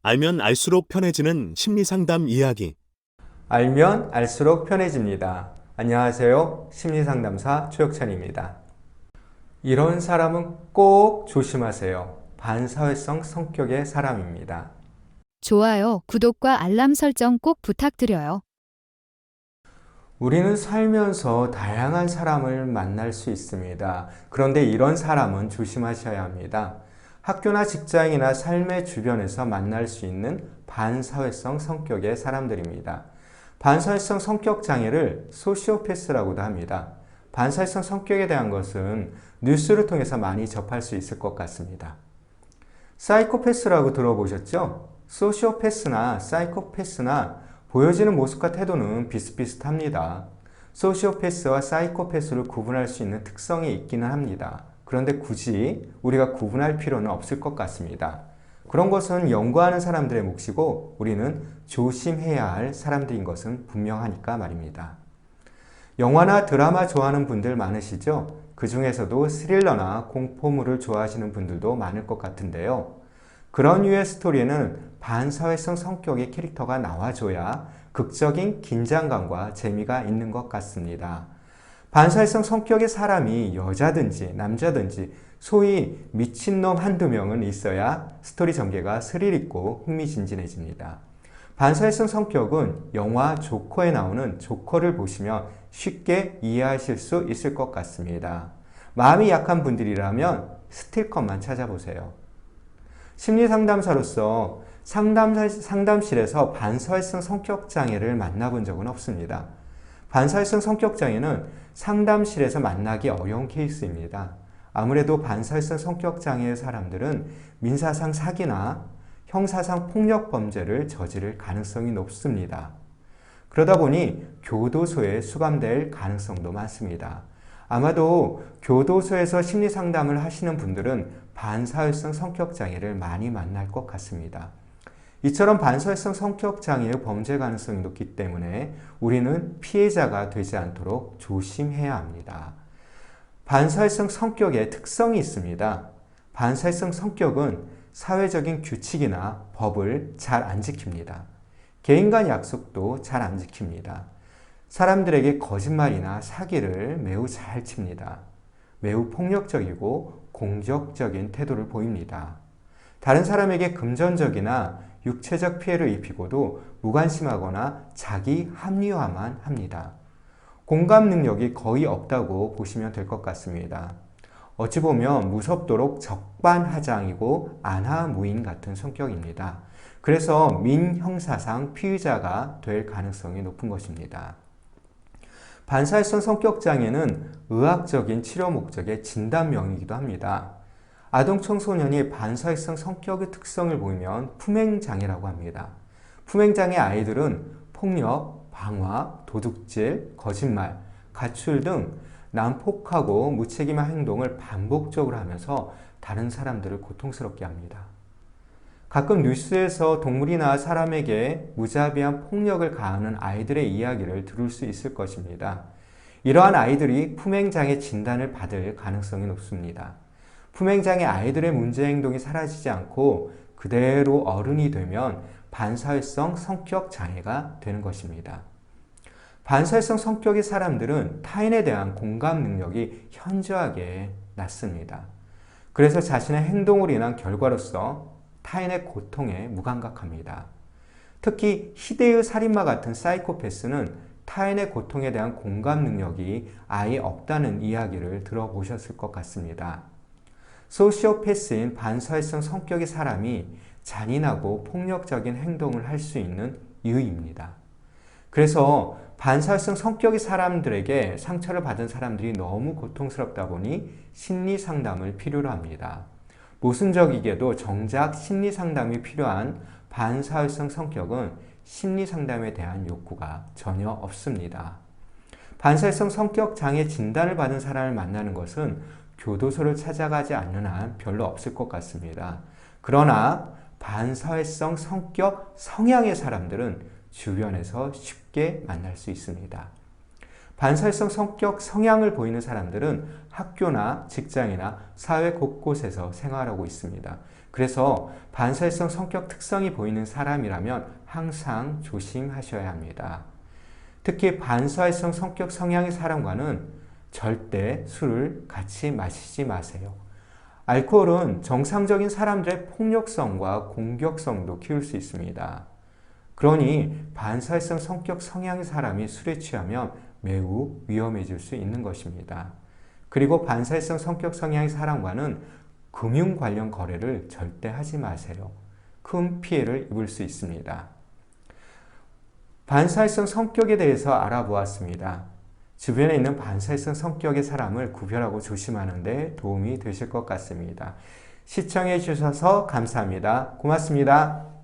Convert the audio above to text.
알면 알수록 편해지는 심리상담 이야기. 알면 알수록 편해집니다. 안녕하세요. 심리상담사 최혁찬입니다. 이런 사람은 꼭 조심하세요. 반사회성 성격의 사람입니다. 좋아요, 구독과 알람 설정 꼭 부탁드려요. 우리는 살면서 다양한 사람을 만날 수 있습니다. 그런데 이런 사람은 조심하셔야 합니다. 학교나 직장이나 삶의 주변에서 만날 수 있는 반사회성 성격의 사람들입니다. 반사회성 성격 장애를 소시오패스라고도 합니다. 반사회성 성격에 대한 것은 뉴스를 통해서 많이 접할 수 있을 것 같습니다. 사이코패스라고 들어보셨죠? 소시오패스나 사이코패스나 보여지는 모습과 태도는 비슷비슷합니다. 소시오패스와 사이코패스를 구분할 수 있는 특성이 있기는 합니다. 그런데 굳이 우리가 구분할 필요는 없을 것 같습니다. 그런 것은 연구하는 사람들의 몫이고 우리는 조심해야 할 사람들인 것은 분명하니까 말입니다. 영화나 드라마 좋아하는 분들 많으시죠? 그 중에서도 스릴러나 공포물을 좋아하시는 분들도 많을 것 같은데요. 그런 류의 스토리에는 반사회성 성격의 캐릭터가 나와줘야 극적인 긴장감과 재미가 있는 것 같습니다. 반사회성 성격의 사람이 여자든지 남자든지 소위 미친놈 한두 명은 있어야 스토리 전개가 스릴 있고 흥미진진해집니다. 반사회성 성격은 영화 조커에 나오는 조커를 보시면 쉽게 이해하실 수 있을 것 같습니다. 마음이 약한 분들이라면 스틸컷만 찾아보세요. 심리상담사로서 상담실에서 반사회성 성격장애를 만나본 적은 없습니다. 반사회성 성격장애는 상담실에서 만나기 어려운 케이스입니다. 아무래도 반사회성 성격장애의 사람들은 민사상 사기나 형사상 폭력 범죄를 저지를 가능성이 높습니다. 그러다 보니 교도소에 수감될 가능성도 많습니다. 아마도 교도소에서 심리상담을 하시는 분들은 반사회성 성격장애를 많이 만날 것 같습니다. 이처럼 반사회성 성격장애의 범죄 가능성이 높기 때문에 우리는 피해자가 되지 않도록 조심해야 합니다. 반사회성 성격의 특성이 있습니다. 반사회성 성격은 사회적인 규칙이나 법을 잘 안 지킵니다. 개인 간 약속도 잘 안 지킵니다. 사람들에게 거짓말이나 사기를 매우 잘 칩니다. 매우 폭력적이고 공격적인 태도를 보입니다. 다른 사람에게 금전적이나 육체적 피해를 입히고도 무관심하거나 자기 합리화만 합니다. 공감 능력이 거의 없다고 보시면 될 것 같습니다. 어찌 보면 무섭도록 적반하장이고 안하무인 같은 성격입니다. 그래서 민형사상 피의자가 될 가능성이 높은 것입니다. 반사회성 성격장애는 의학적인 치료 목적의 진단명이기도 합니다. 아동 청소년이 반사회성 성격의 특성을 보이면 품행장애라고 합니다. 품행장애 아이들은 폭력, 방화, 도둑질, 거짓말, 가출 등 난폭하고 무책임한 행동을 반복적으로 하면서 다른 사람들을 고통스럽게 합니다. 가끔 뉴스에서 동물이나 사람에게 무자비한 폭력을 가하는 아이들의 이야기를 들을 수 있을 것입니다. 이러한 아이들이 품행장애 진단을 받을 가능성이 높습니다. 품행장애 아이들의 문제 행동이 사라지지 않고 그대로 어른이 되면 반사회성 성격 장애가 되는 것입니다. 반사회성 성격의 사람들은 타인에 대한 공감 능력이 현저하게 낮습니다. 그래서 자신의 행동으로 인한 결과로서 타인의 고통에 무감각합니다. 특히 희대의 살인마 같은 사이코패스는 타인의 고통에 대한 공감 능력이 아예 없다는 이야기를 들어보셨을 것 같습니다. 소시오패스인 반사회성 성격의 사람이 잔인하고 폭력적인 행동을 할 수 있는 이유입니다. 그래서 반사회성 성격의 사람들에게 상처를 받은 사람들이 너무 고통스럽다 보니 심리 상담을 필요로 합니다. 모순적이게도 정작 심리 상담이 필요한 반사회성 성격은 심리 상담에 대한 욕구가 전혀 없습니다. 반사회성 성격 장애 진단을 받은 사람을 만나는 것은 교도소를 찾아가지 않는 한 별로 없을 것 같습니다. 그러나 반사회성 성격 성향의 사람들은 주변에서 쉽게 만날 수 있습니다. 반사회성 성격 성향을 보이는 사람들은 학교나 직장이나 사회 곳곳에서 생활하고 있습니다. 그래서 반사회성 성격 특성이 보이는 사람이라면 항상 조심하셔야 합니다. 특히 반사회성 성격 성향의 사람과는 절대 술을 같이 마시지 마세요. 알코올은 정상적인 사람들의 폭력성과 공격성도 키울 수 있습니다. 그러니 반사회성 성격 성향의 사람이 술에 취하면 매우 위험해질 수 있는 것입니다. 그리고 반사회성 성격 성향의 사람과는 금융 관련 거래를 절대 하지 마세요. 큰 피해를 입을 수 있습니다. 반사회성 성격에 대해서 알아보았습니다. 주변에 있는 반사회성 성격의 사람을 구별하고 조심하는 데 도움이 되실 것 같습니다. 시청해 주셔서 감사합니다. 고맙습니다.